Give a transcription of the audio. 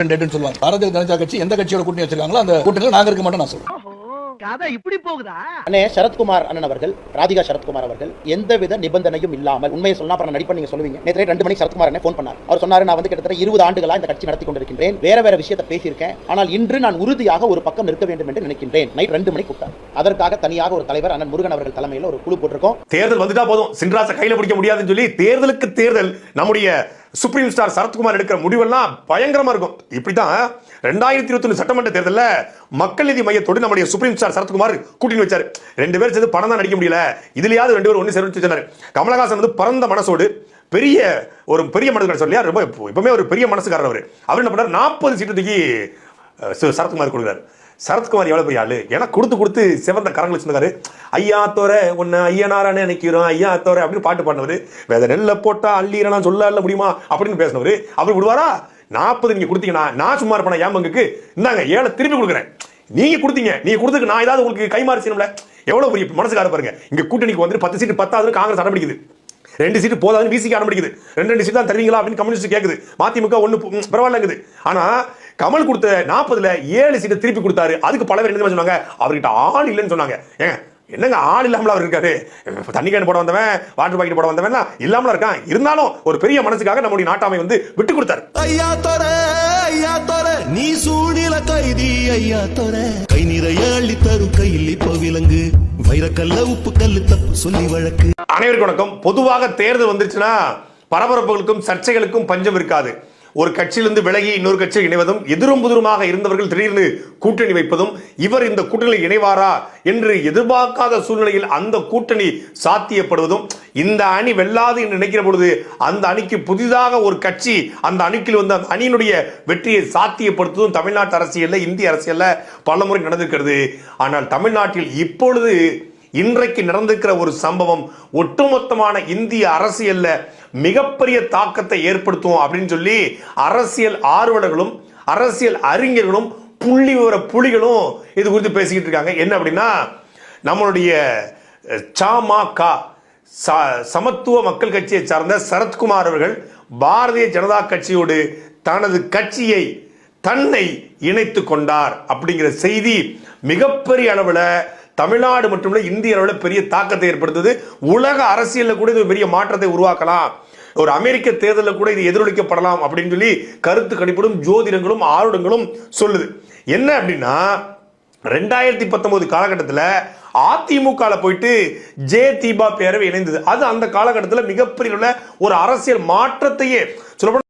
சொல்லுவாங்க. பாரதிய ஜனதா கட்சி எந்த கட்சியோட கூட்டணி வச்சிருக்காங்களோ அந்த கூட்டணியில் நாங்க இருக்க மாட்டோம் நான் சொல்றேன். இப்படி போகுதா? அண்ணே சரத்குமார் அண்ணன் அவர்கள், ராதிகா சரத்குமார் அவர்கள் எந்தவித நிபந்தனையும் இல்லாமல் உண்மையை சொன்னா அப்புறம் நடிப்பா நீங்க சொல்லுவீங்க. நேற்று 2 மணிக்கு சரத்குமார் அண்ணன் ஃபோன் பண்ணார். அவர் சொன்னாரு, நான் வந்து கிட்டத்தட்ட 20 ஆண்டுகளா இந்த கட்சி நடத்தி கொண்டிருக்கின்றேன், வேற விஷயத்தை பேசியிருக்கேன், ஆனால் இன்று நான் உறுதியாக ஒரு பக்கம் நிற்க வேண்டும் என்று நினைக்கின்றேன். நைட் 2 மணிக்கு கூப்பிட்டார். அதற்காக தனியாக ஒரு தலைவர் அண்ணன் முருகன் அவர்கள் தலைமையில் ஒரு குழு போட்டிருக்கோம். தேர்தல் வந்துட்டா போதும், சின்ராச கையில பிடிக்க முடியாதுன்னு சொல்லி தேர்தலுக்கு தேர்தல் நம்முடைய சுப்ரீம் ஸ்டார் சரத்குமார் எடுக்கிற முடிவெல்லாம் பயங்கரமா இருக்கும். இப்படிதான் 2021 சட்டமன்ற தேர்தலில் மக்கள் நீதி மையத்தோடு நம்முடைய சுப்ரீம் ஸ்டார் சரத்குமார் கூட்டணி வச்சாரு. 2 பேர் சேர்ந்து பணம் தான் நடிக்க முடியல, இதுலயாவது 2 பேர் ஒன்று சேர்த்து சொன்னாரு. கமலஹாசன் வந்து பரந்த மனசோடு ஒரு பெரிய மனசுக்காரர் சொல்லியா, ரொம்ப எப்பவுமே ஒரு பெரிய மனசுக்காரர் அவர் என்ன பண்ணார், 40 சீட்டு தூக்கி சரத்குமார் கொடுக்குறாரு. சரத்குமார் எவ்வளவு பெரிய ஆளு, ஏன்னா கொடுத்து சிவந்த கரங்களை சொன்னாரு. ஐயா தோற உன்னை ஐயனாரானே நினைக்கிறோம், ஐயா தோற அப்படின்னு பாட்டு பாடினவர். வேத நெல்ல போட்டா அள்ளீரனா சொல்ல முடியுமா அப்படின்னு பேசினவர். அவர் விடுவாரா? 40 நீங்க கொடுத்தீங்கன்னா நான் சும்மா இருப்பேன், ஏன் பங்குக்கு இந்தாங்க 7 திருப்பி கொடுக்குறேன். நீங்க கொடுத்தீங்க, நீங்க கொடுத்துக்கு நான் ஏதாவது உங்களுக்கு கைமாறு செய்யணும்ல. எவ்வளவு பெரிய மனசுக்கார பாருங்க. இங்க கூட்டணிக்கு வந்து 10 சீட்டு 10 காங்கிரஸ் அடம்பிடிக்குது, 2 சீட்டு போதாதுன்னு விசிக்கு ஆரம்பிக்குது. 2 சீட்டு தான் தருவீங்களா அப்படின்னு கம்யூனிஸ்ட் கேக்குது. மதிமுக 1 பரவாயில்லங்குது. ஆனா கமல் கொடுத்த 40ல 7 சீட்டு திருப்பி கொடுத்தாரு. அதுக்கு பல பேர் என்ன சொன்னாங்க, அவர்கிட்ட ஆள் இல்லைன்னு சொன்னாங்க. ஏங்க என்னங்க ஆள் இல்லாமல அவர் இருக்காரு, தண்ணி கேன் போட வந்தவன், வாட்டர் பாக்கெட் போட வந்தவன் இல்லாமல இருக்கான். இருந்தாலும் ஒரு பெரிய மனசுக்காக நம்முடைய நாட்டாமை வந்து விட்டு கொடுத்தாரு. ஐயா தோர ஐயா தோர நீ சூழில கைதி, ஐயா தோர கை நிறைய அள்ளி தரும் கையில் இப்ப விலங்கு, வைரக்கல்ல உப்பு கல்லு தப்பு சொல்லி வழக்கு. அனைவருக்கும் வணக்கம். பொதுவாக தேர்தல் வந்துருச்சுன்னா பரபரப்புகளுக்கும் சர்ச்சைகளுக்கும் பஞ்சம் இருக்காது. ஒரு கட்சியிலிருந்து விலகி இன்னொரு கட்சியில் இணைவதும், எதிரும் புதிருமாக இருந்தவர்கள் திடீர்னு கூட்டணி வைப்பதும், இவர் இந்த கூட்டணியில் இணைவாரா என்று எதிர்பார்க்காத சூழ்நிலையில் அந்த கூட்டணி சாத்தியப்படுவதும், இந்த அணி வெல்லாது என்று நினைக்கிற பொழுது அந்த அணிக்கு புதிதாக ஒரு கட்சி அந்த அணிக்குள் வந்து அந்த அணியினுடைய வெற்றியை சாத்தியப்படுத்துவதும் தமிழ்நாட்டு அரசியல்ல, இந்திய அரசியல்ல பல முறை நடந்திருக்கிறது. ஆனால் தமிழ்நாட்டில் இப்பொழுது இன்றைக்கு நடந்திருக்கிற ஒரு சம்பவம் ஒட்டுமொத்தமான இந்திய அரசியல்ல மிகப்பெரிய தாக்கத்தை ஏற்படுத்தும் அப்படின்னு சொல்லி அரசியல் ஆர்வலர்களும் அரசியல் அறிஞர்களும் புள்ளி விவர புலிகளும் இது குறித்து பேசிக்கிட்டு இருக்காங்க. என்ன அப்படின்னா, நம்மளுடைய சமக சமத்துவ மக்கள் கட்சியை சார்ந்த சரத்குமார் அவர்கள் பாரதிய ஜனதா கட்சியோடு தனது கட்சியை தன்னை இணைத்து கொண்டார் அப்படிங்கிற செய்தி மிகப்பெரிய அளவில் தமிழ்நாடு மட்டுமல்ல இந்திய அளவில் பெரிய தாக்கத்தை ஏற்படுத்துது. உலக அரசியலில் கூட இது பெரிய மாற்றத்தை உருவாக்கலாம், ஒரு அமெரிக்க தேர்தலில் கூட இது எதிரொலிக்கப்படலாம் அப்படின்னு சொல்லி கருத்து கணிப்பிடும் ஜோதிடங்களும் ஆருடங்களும் சொல்லுது. என்ன அப்படின்னா, 2019 காலகட்டத்தில் அதிமுக போயிட்டு தீபா பேரவை இணைந்தது. அது அந்த காலகட்டத்தில் மிகப்பெரிய ஒரு அரசியல் மாற்றத்தையே சொல்ல